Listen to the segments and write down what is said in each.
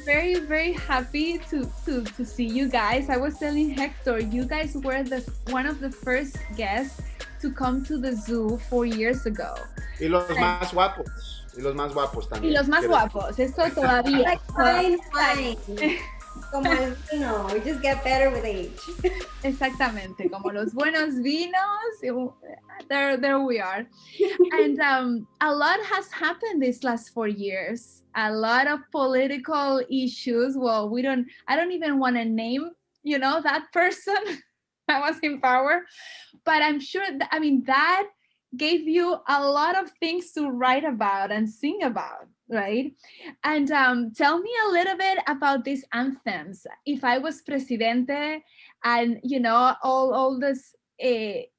very, very happy to see you guys. I was telling Hector, you guys were the one of the first guests to come to the zoo 4 years ago. Y los más guapos. Y los más guapos Y también. los más guapos, eso todavía. Like fine wine. Como el vino, we just get better with age. Exactamente, como los buenos vinos. There we are. And a lot has happened these last 4 years. A lot of political issues. Well, I don't even want to name, that person that was in power. But I'm sure, that gave you a lot of things to write about and sing about, right? And tell me a little bit about these anthems. If I was presidente, and all this, it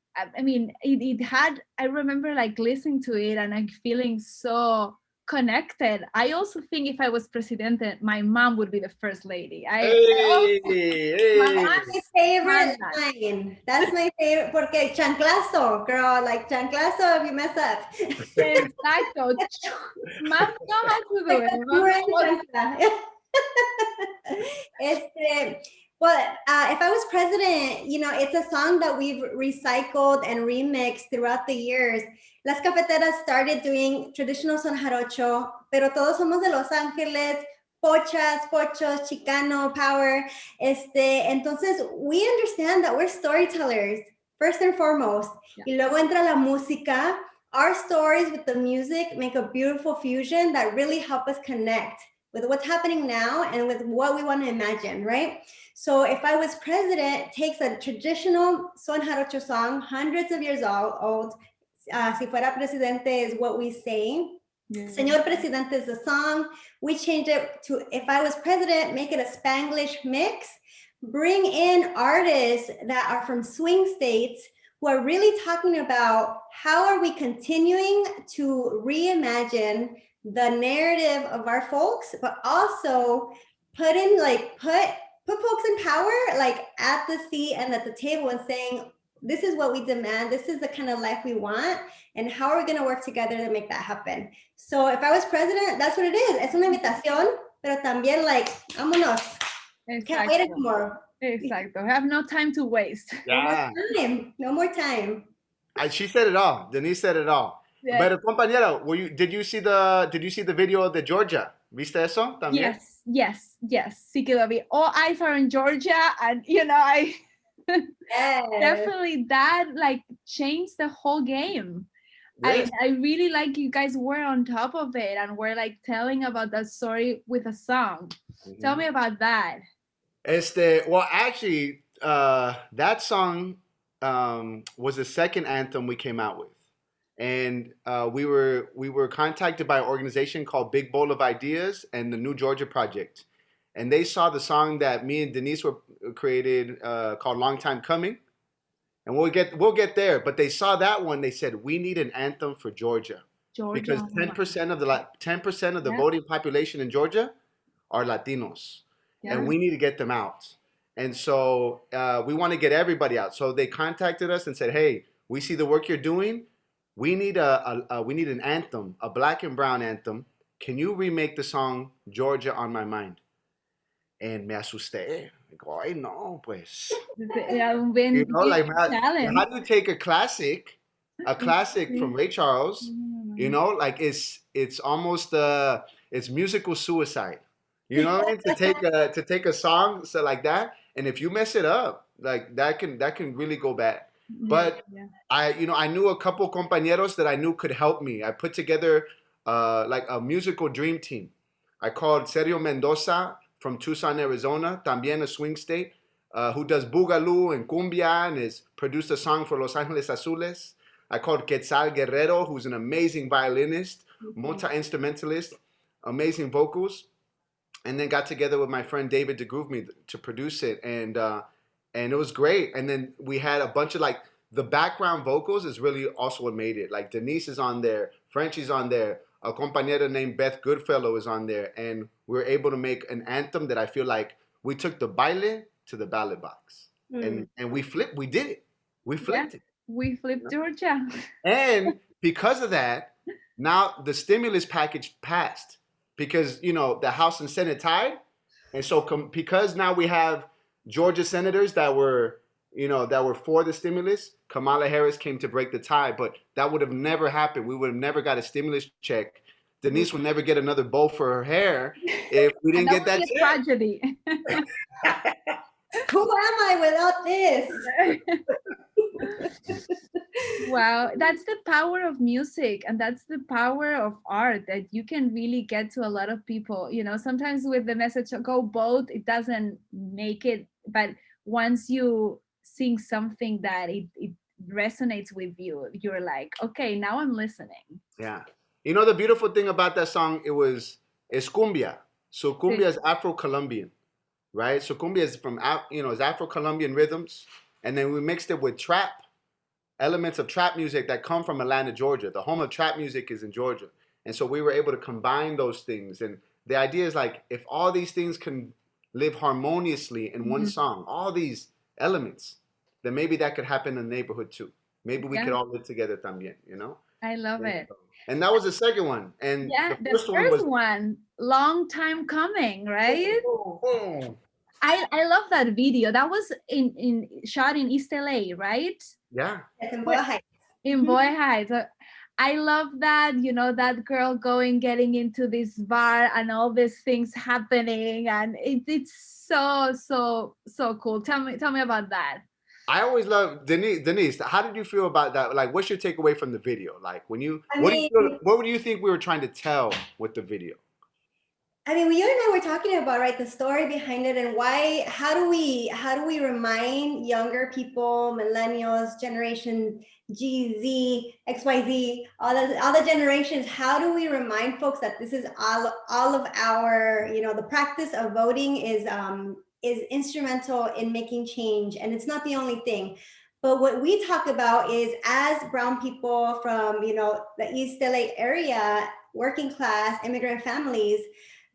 had. I remember like listening to it and like feeling so connected. I also think if I was presidente, my mom would be the first lady. That's my favorite line. That's my favorite. Porque chanclazo, girl, like chanclazo if you mess up. Exacto. Mom know how to do it. Well, if I was president, it's a song that we've recycled and remixed throughout the years. Las Cafeteras started doing traditional son jarocho, pero todos somos de Los Ángeles, pochas, pochos, Chicano, power. Entonces, we understand that we're storytellers, first and foremost. Yeah. Y luego entra la música. Our stories with the music make a beautiful fusion that really help us connect with what's happening now and with what we want to imagine, right? So if I was president, it takes a traditional son jarocho song, hundreds of years old. Si fuera presidente is what we say. Yeah. Señor Presidente is the song. We change it to, if I was president, make it a Spanglish mix. Bring in artists that are from swing states who are really talking about how are we continuing to reimagine the narrative of our folks, but also put folks in power, like at the seat and at the table, and saying, this is what we demand, this is the kind of life we want, and how are we going to work together to make that happen? So if I was president, that's what it is. Es una invitación, pero también like, vámonos. Exacto. Can't wait anymore. Exacto. Have no time to waste. Yeah. No more time. She said it all. Denise said it all. Yeah. But compañero, did you see the video of the Georgia? ¿Viste eso también? Yes. Sí que lo vi. All eyes are on Georgia, and I definitely that like changed the whole game. Yes. I really like you guys were on top of it and were like telling about that story with a song. Mm-hmm. Tell me about that. Well, actually, that song was the second anthem we came out with. And we were contacted by an organization called Big Bowl of Ideas and the New Georgia Project. And they saw the song that me and Denise were created called Long Time Coming. And we'll get there. But they saw that one. They said, we need an anthem for Georgia. Because 10% of the voting population in Georgia are Latinos. Yeah. And we need to get them out. And so we want to get everybody out. So they contacted us and said, hey, we see the work you're doing. We need an anthem, a black and brown anthem. Can you remake the song Georgia on My Mind? And me asusté. I go, ay no, pues. Like how do you take a classic from Ray Charles? Like it's almost it's musical suicide. To take a song so like that, and if you mess it up, like that can really go bad. But I knew a couple compañeros that I knew could help me. I put together like a musical dream team. I called Sergio Mendoza from Tucson, Arizona, también a swing state, who does boogaloo and cumbia and has produced a song for Los Angeles Azules. I called Quetzal Guerrero, who's an amazing violinist, multi-instrumentalist, amazing vocals. And then got together with my friend David to groove me to produce it. And it was great. And then we had a bunch of like the background vocals is really also what made it. Like Denise is on there, Frenchie's on there, a compañera named Beth Goodfellow is on there. And we were able to make an anthem that I feel like we took the baile to the ballot box. And we did it. We flipped it. We flipped Georgia. And because of that, now the stimulus package passed. because the House and Senate tied, and so because now we have Georgia senators that were for the stimulus. Kamala Harris came to break the tie, but that would have never happened. We would have never got a stimulus check. Denise would never get another bow for her hair if we didn't get that check. Tragedy. Who am I without this? Wow, that's the power of music, and that's the power of art, that you can really get to a lot of people. Sometimes with the message go both, it doesn't make it, but once you sing something that it resonates with you, you're like, okay, now I'm listening. Yeah. The beautiful thing about that song, it's cumbia. So cumbia is Afro-Colombian, right? So cumbia is from, is Afro-Colombian rhythms. And then we mixed it with elements of trap music that come from Atlanta, Georgia. The home of trap music is in Georgia. And so we were able to combine those things. And the idea is like, if all these things can live harmoniously in one song, all these elements, then maybe that could happen in the neighborhood too. Maybe we could all live together también, I love it. And that was the second one. And the first one, long time coming, right? I love that video. That was shot in East LA, right? Yeah. In Boy Heights. In Boy Heights. I love that, that girl getting into this bar and all these things happening, and it's so cool. Tell me about that. I always love Denise. How did you feel about that? Like, what's your takeaway from the video? Like, what do you think we were trying to tell with the video? I mean, you and I were talking about, right, the story behind it, and how do we remind younger people, millennials, generation G, Z, XYZ, all the generations, how do we remind folks that this is all of our, the practice of voting is instrumental in making change, and it's not the only thing. But what we talk about is, as brown people from, the East LA area, working class, immigrant families,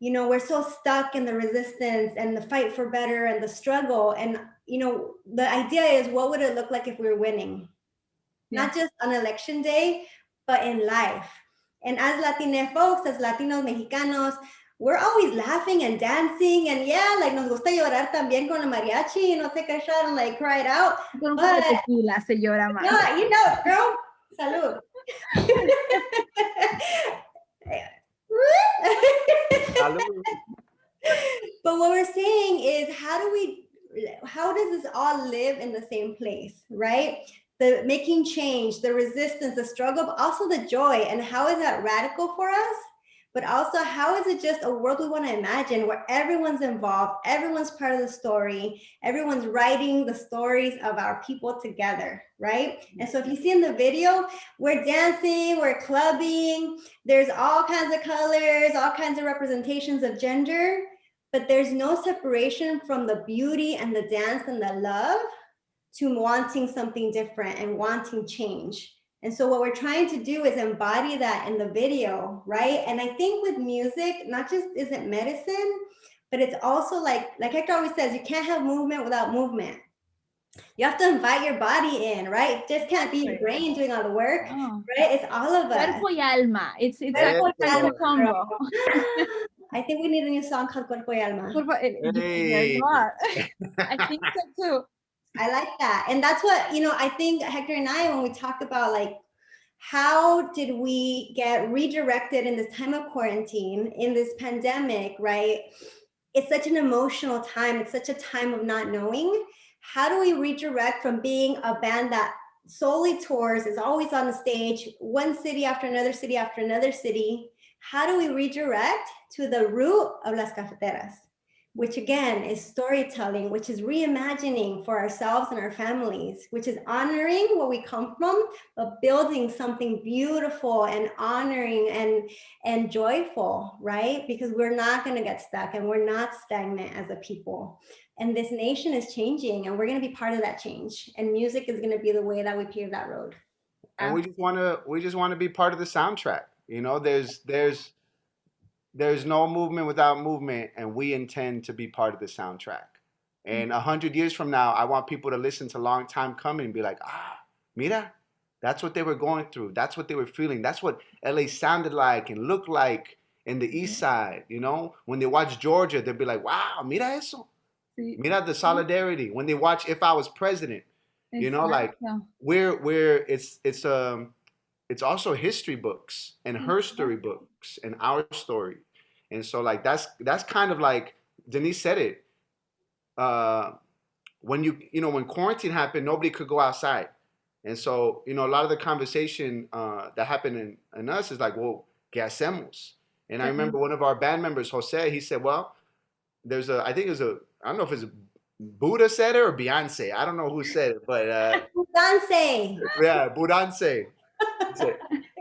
we're so stuck in the resistance and the fight for better and the struggle. And, the idea is, what would it look like if we were winning? Yeah. Not just on election day, but in life. And as Latina folks, as Latinos, Mexicanos, we're always laughing and dancing, and like nos gusta llorar también con el mariachi, no sé qué shot and like cry it out. Con un poco de tequila se llora más. No, girl, salud. But what we're saying is, how does this all live in the same place, right? The making change, the resistance, the struggle, but also the joy. And how is that radical for us? But also, how is it just a world we want to imagine where everyone's involved, everyone's part of the story, everyone's writing the stories of our people together, right? And so if you see in the video, we're dancing, we're clubbing, there's all kinds of colors, all kinds of representations of gender, but there's no separation from the beauty and the dance and the love to wanting something different and wanting change. And so what we're trying to do is embody that in the video, right? And I think with music, not just isn't medicine, but it's also like Hector always says, you can't have movement without movement. You have to invite your body in, right? It just can't be your brain doing all the work, right? It's all of us. Cuerpo y alma. It's a combo. I think we need a new song called Cuerpo y Alma. There you are. I think so too. I like that. And that's what, I think Hector and I, when we talk about like, how did we get redirected in this time of quarantine, in this pandemic, right? It's such an emotional time. It's such a time of not knowing. How do we redirect from being a band that solely tours, is always on the stage, one city after another city after another city? How do we redirect to the root of Las Cafeteras? Which again is storytelling, which is reimagining for ourselves and our families, which is honoring where we come from, but building something beautiful and honoring and joyful, right? Because we're not going to get stuck and we're not stagnant as a people. And this nation is changing, and we're going to be part of that change. And music is going to be the way that we pave that road. And we just want to be part of the soundtrack. There's no movement without movement, and we intend to be part of the soundtrack. And 100 years from now, I want people to listen to Long Time Coming and be like, mira, that's what they were going through. That's what they were feeling. That's what LA sounded like and looked like in the East Side, you know, when they watch Georgia, they'll be like, wow, mira eso. Sí. Mira the solidarity. When they watch If I Was President, you know, like Exacto. we're it's also history books and her story books and our story. And so like that's kind of like Denise said it. Uh when you know when quarantine happened, nobody could go outside. And so, you know, a lot of the conversation that happened in us is like, well, ¿qué hacemos? And I remember one of our band members, Jose, he said, well, there's a, I think there's a, I don't know if it's Buddha said it or Beyonce. I don't know who said it, but Dance. yeah, Budance.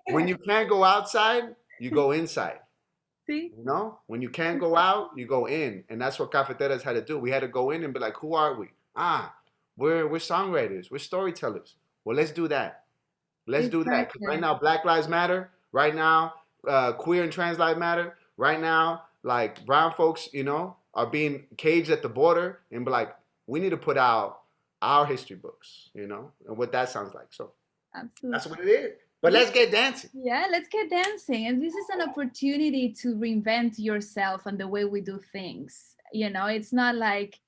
When you can't go outside, you go inside. Sí. You know, when you can't go out, you go in, and that's what Cafeteras had to do. We had to go in and be like, "Who are we? We're songwriters, we're storytellers. Well, let's do that. Let's do that. 'Cause right now, Black Lives Matter. Right now, queer and trans lives matter. Right now, like brown folks, you know, are being caged at the border, and be like, we need to put out our history books, you know, and what that sounds like. So Absolutely. that's what it is. But let's get dancing. Yeah, let's get dancing. And this is an opportunity to reinvent yourself and the way we do things. You know, it's not like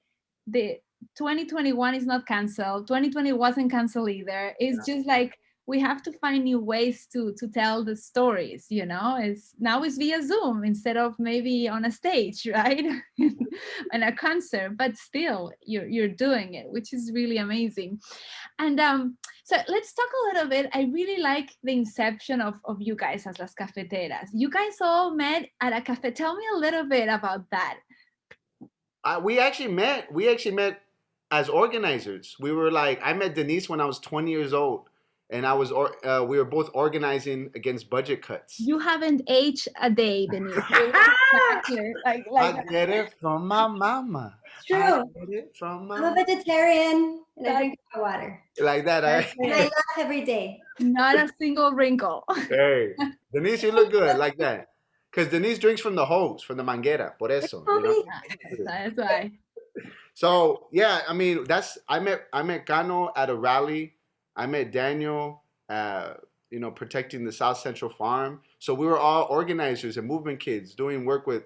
the 2021 is not canceled. 2020 wasn't canceled either. It's just like we have to find new ways to tell the stories, you know. It's via Zoom instead of maybe on a stage, right? In a concert, but still you're doing it, which is really amazing. And so let's talk a little bit. I really like the inception of you guys as Las Cafeteras. You guys all met at a cafe. Tell me a little bit about that. We actually met as organizers. We were like, I met Denise when I was 20 years old, and we were both organizing against budget cuts. You haven't aged a day, Denise. Exactly. I get it from my mama. It's true. I get it from my I'm a vegetarian and I drink my water. like that. And I laugh every day. Not a single wrinkle. Hey, Denise, you look good like that. Because Denise drinks from the hose, from the manguera. Por eso. You know? That's why. So yeah, I mean, I met Cano at a rally. I met Daniel, you know, protecting the South Central Farm. So we were all organizers and movement kids doing work with,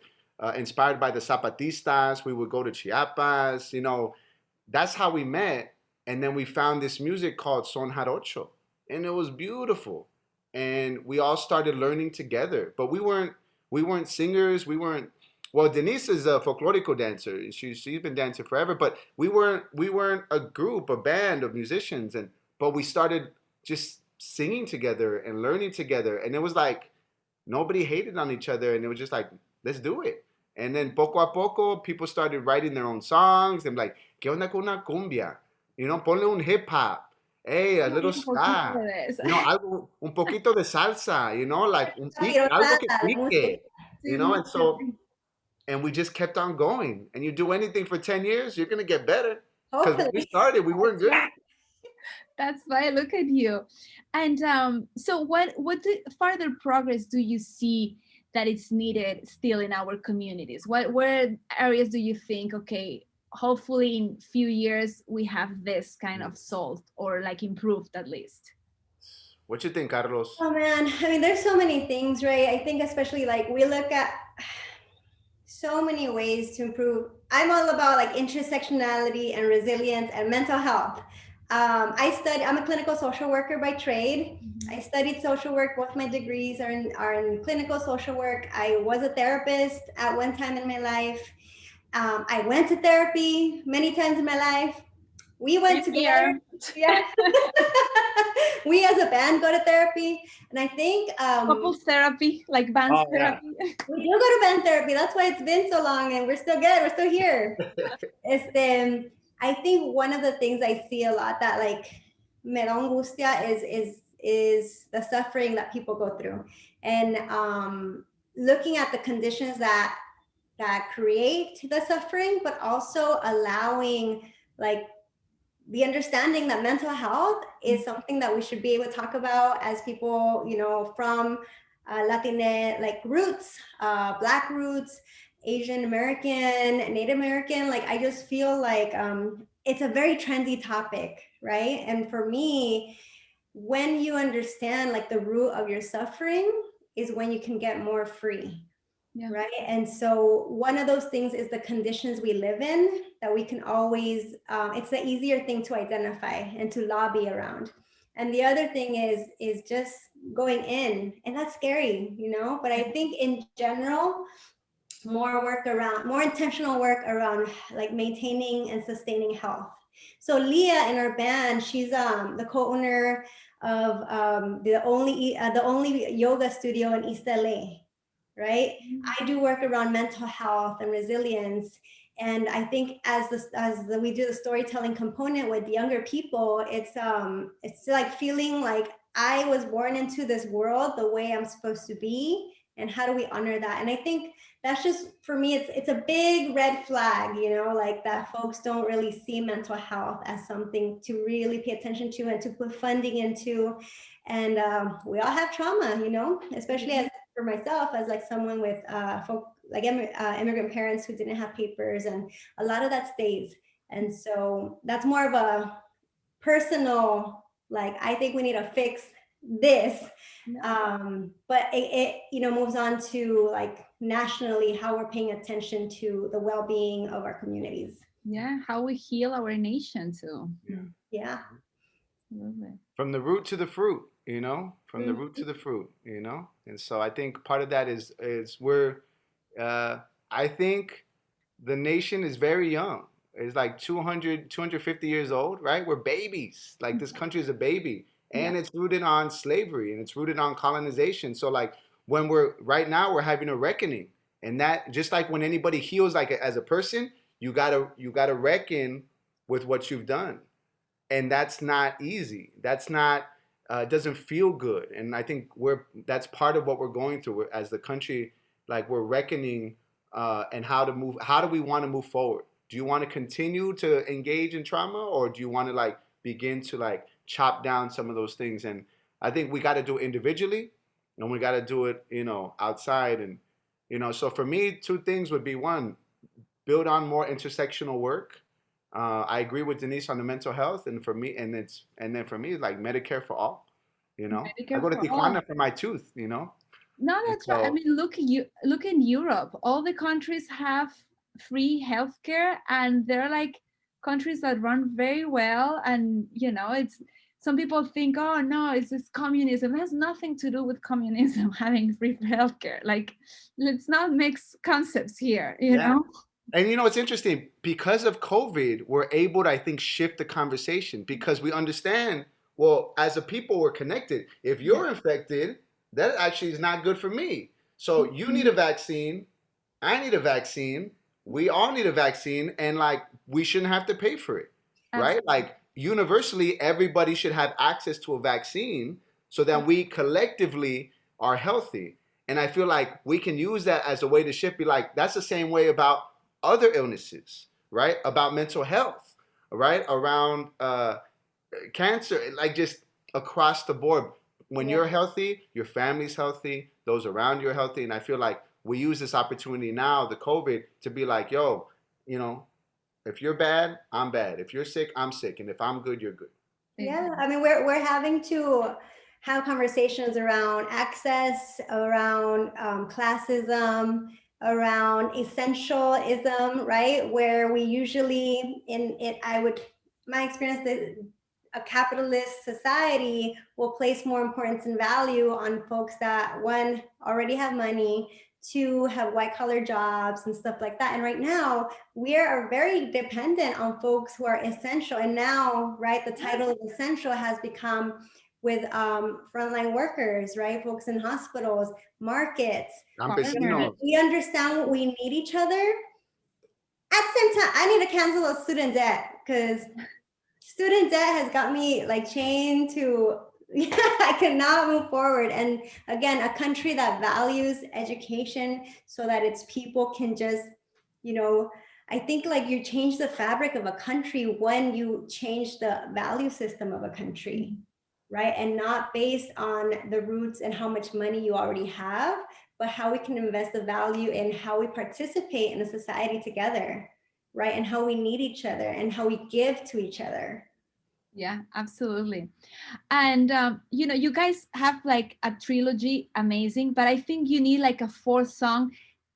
inspired by the Zapatistas. We would go to Chiapas. You know, that's how we met. And then we found this music called Son Jarocho, and it was beautiful. And we all started learning together. But we weren't singers. Well, Denise is a folklorico dancer. She's been dancing forever, but we weren't a group, a band of musicians, but we started just singing together and learning together, and it was like nobody hated on each other, and it was just like, let's do it. And then poco a poco, people started writing their own songs. And like, ¿qué onda con una cumbia? You know, ponle un hip hop. Hey, a little ska. You know, algo, un poquito de salsa. You know, like algo que pique. You know, and so. And we just kept on going. And you do anything for 10 years, you're going to get better. Because when we started, we weren't good. That's why. Look at you. And so what further progress do you see that it's needed still in our communities? Where areas do you think, okay, hopefully in few years we have this kind of solved or like improved at least? What you think, Carlos? Oh man, I mean, there's so many things, right? I think especially like we look at so many ways to improve. I'm all about like intersectionality and resilience and mental health. I'm a clinical social worker by trade. I studied social work. Both my degrees are in clinical social work. I was a therapist at one time in my life. I went to therapy many times in my life. We went together. Yeah. We as a band go to therapy. And I think couples therapy, like band therapy. Yeah. We do go to band therapy. That's why it's been so long and we're still good. We're still here. I think one of the things I see a lot that like me da angustia is the suffering that people go through. And looking at the conditions that create the suffering, but also allowing like the understanding that mental health is something that we should be able to talk about as people, you know, from Latine like roots, Black roots, Asian American, Native American. Like I just feel like it's a very trendy topic, right? And for me, when you understand like the root of your suffering is when you can get more free. Yeah. right? And so one of those things is the conditions we live in that we can always, it's the easier thing to identify and to lobby around. And the other thing is just going in, and that's scary, you know, but I think in general, more intentional work around like maintaining and sustaining health. So Leah in our band, she's the co-owner of the only yoga studio in East LA, right? I do work around mental health and resilience. And I think we do the storytelling component with younger people, it's like feeling like I was born into this world the way I'm supposed to be, and how do we honor that? And I think that's just, for me, it's a big red flag, you know, like that folks don't really see mental health as something to really pay attention to and to put funding into. And we all have trauma, you know, especially as for myself, as like someone with immigrant parents who didn't have papers, and a lot of that stays. And so that's more of a personal, like, I think we need to fix this. But it you know, moves on to like nationally, how we're paying attention to the well-being of our communities. Yeah, how we heal our nation too. Yeah. From the root to the fruit, you know, from the root to the fruit, you know. And so I think part of that is we're I think the nation is very young. It's like 200, 250 years old, right? We're babies. Like this country is a baby, and it's rooted on slavery, and it's rooted on colonization. So like when right now we're having a reckoning, and that, just like when anybody heals, like as a person, you gotta reckon with what you've done, and that's not easy. That's not it doesn't feel good, and I think that's part of what we're going through as the country. Like we're reckoning and how to move. How do we want to move forward? Do you want to continue to engage in trauma, or do you want to like begin to like chop down some of those things? And I think we got to do it individually, and we got to do it, you know, outside. And you know, so for me, two things would be: one, build on more intersectional work. I agree with Denise on the mental health, and for me, and then for me, like Medicare for all. You know, I Medicare go to for all. Tijuana for my tooth. You know, No, and that's right. I so mean, look in Europe. All the countries have free healthcare, and they're like countries that run very well. And you know, it's some people think, oh no, it's just communism. It has nothing to do with communism having free healthcare. Like, let's not mix concepts here. You yeah. know? And you know, it's interesting because of COVID, we're able to, I think, shift the conversation because we understand, well, as a people, we're connected. If you're infected, that actually is not good for me. So you need a vaccine. I need a vaccine. We all need a vaccine. And like, we shouldn't have to pay for it, right? Absolutely. Like, universally, everybody should have access to a vaccine so that we collectively are healthy. And I feel like we can use that as a way to shift, be like, that's the same way about other illnesses, right? About mental health, right? Around cancer, like just across the board. When you're healthy, your family's healthy, those around you are healthy. And I feel like we use this opportunity now, the COVID, to be like, yo, you know, if you're bad, I'm bad. If you're sick, I'm sick. And if I'm good, you're good. Yeah, I mean, we're having to have conversations around access, around classism, around essentialism, right? Where we usually, my experience, that a capitalist society will place more importance and value on folks that, one, already have money, two, have white collar jobs and stuff like that. And right now, we are very dependent on folks who are essential. And now, right, the title of essential has become with frontline workers, right? Folks in hospitals, markets. Campesinos. We understand we need each other. At the same time, I need to cancel a student debt because student debt has got me like chained to, I cannot move forward. And again, a country that values education so that its people can just, you know, I think like you change the fabric of a country when you change the value system of a country, right? And not based on the roots and how much money you already have, but how we can invest the value in how we participate in a society together, right? And how we need each other and how we give to each other. Yeah, absolutely. And you know, you guys have like a trilogy, amazing, but I think you need like a fourth song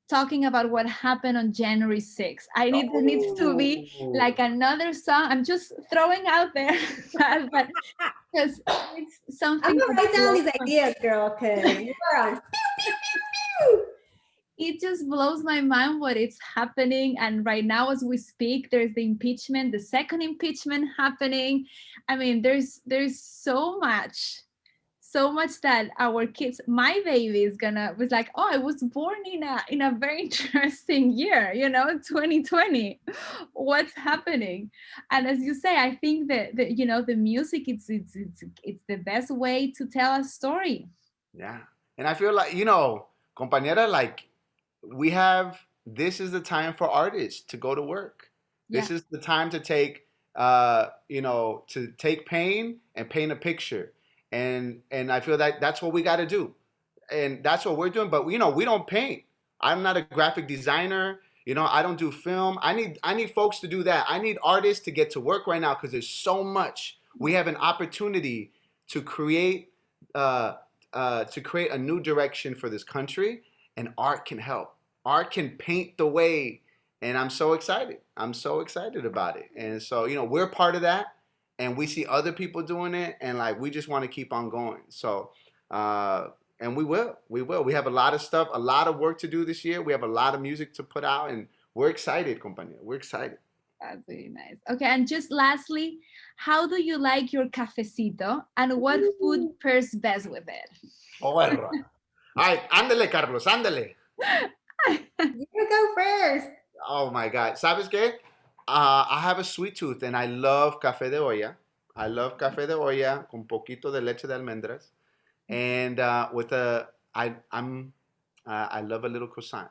talking about what happened on January 6th. There needs to be like another song. I'm just throwing out there, but because it's something. I'm gonna write down these ideas, girl, because you are on. It just blows my mind what is happening. And right now, as we speak, there's the impeachment, the second impeachment happening. I mean, there's so much that our kids, my baby was like, oh, I was born in a very interesting year, 2020. What's happening? And as you say, I think that the music, it's the best way to tell a story. Yeah. And I feel like, compañera, like, this is the time for artists to go to work. This is the time to take, to take pain and paint a picture. And I feel that that's what we got to do. And that's what we're doing. But, we don't paint. I'm not a graphic designer. I don't do film. I need folks to do that. I need artists to get to work right now because there's so much. We have an opportunity to create a new direction for this country, and art can help. Art can paint the way, and I'm so excited. I'm so excited about it. And so, we're part of that, and we see other people doing it, and like we just want to keep on going. So, and we will. We have a lot of stuff, a lot of work to do this year. We have a lot of music to put out, and we're excited, compañía. We're excited. That's really nice. Okay, and just lastly, how do you like your cafecito, and what food pairs best with it? Oh, well. All right, ándale, Carlos, ándale. You go first. Oh my God. ¿Sabes qué? I have a sweet tooth and I love café de olla. I love café de olla con poquito de leche de almendras. And I love a little croissant.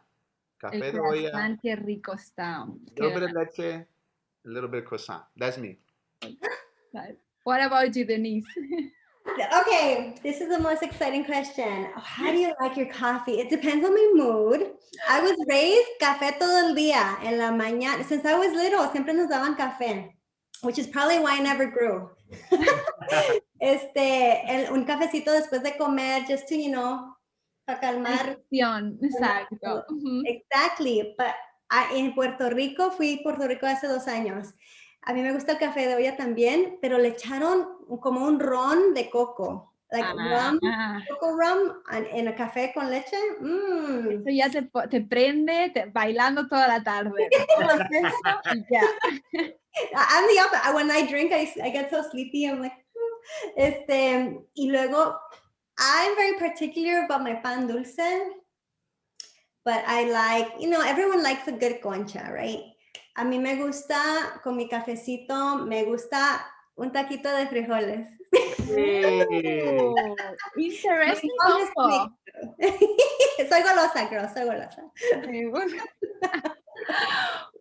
Café de olla. Qué rico está. A little bit of leche, a little bit of croissant. That's me. What about you, Denise? Okay, this is the most exciting question. How do you like your coffee? It depends on my mood. I was raised café todo el día en la mañana. Since I was little, siempre nos daban café, which is probably why I never grew. Un cafecito después de comer, just to, para calmar. Exacto. Exactly. But en Puerto Rico, fui a Puerto Rico hace 2 años. A mí me gusta el café de olla también, pero le echaron como un ron de coco. Like rum, coco rum en el café con leche. Eso ya te prende bailando toda la tarde. I'm the opposite. When I drink, I get so sleepy. I'm like, y luego, I'm very particular about my pan dulce, but I like, everyone likes a good concha, right? A mí me gusta, con mi cafecito, me gusta un taquito de frijoles. Interesting. Soy golosa, girl, soy golosa.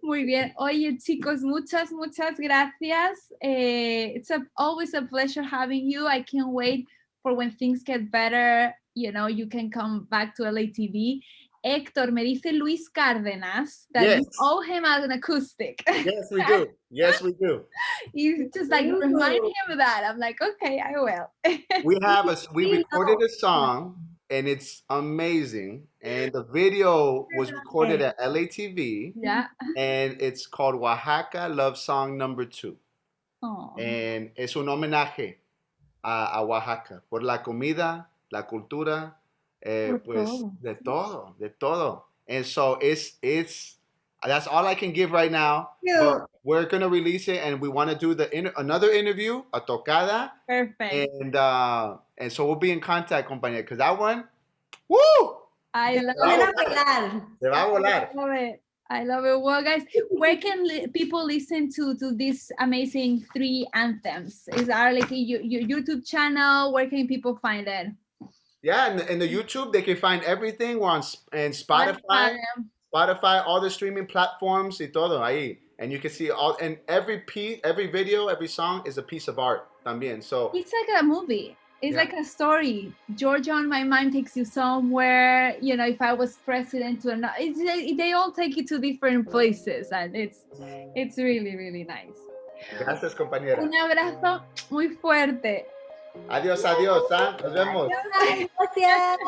Muy bien. Oye, chicos, muchas gracias. It's always a pleasure having you. I can't wait for when things get better. You can come back to LATV. Hector, me dice Luis Cárdenas that you owe him an acoustic. Yes, we do. Yes, we do. You just remind him of that. I'm like, okay, I will. We recorded a song and it's amazing. And the video was recorded at LATV. Yeah. And it's called Oaxaca Love Song Number 2. Oh. And es un homenaje a Oaxaca por la comida, la cultura, pues de todo. And so that's all I can give right now. Yeah. But we're gonna release it, and we want to do another interview, a tocada. Perfect. And so we'll be in contact, compañía, because that one, woo! I love it. Se va a volar. I love it. Well, guys, where can people listen to these amazing 3 anthems? Is there like your YouTube channel? Where can people find it? Yeah, in the YouTube, they can find everything. We're on Spotify, all the streaming platforms, y todo ahí. And you can see and every video, every song is a piece of art también. So it's like a movie. It's like a story. Georgia on My Mind takes you somewhere. If I was president, they all take you to different places, and it's really, really nice. Gracias, compañera. Un abrazo muy fuerte. Adiós, adiós. Nos vemos. Gracias.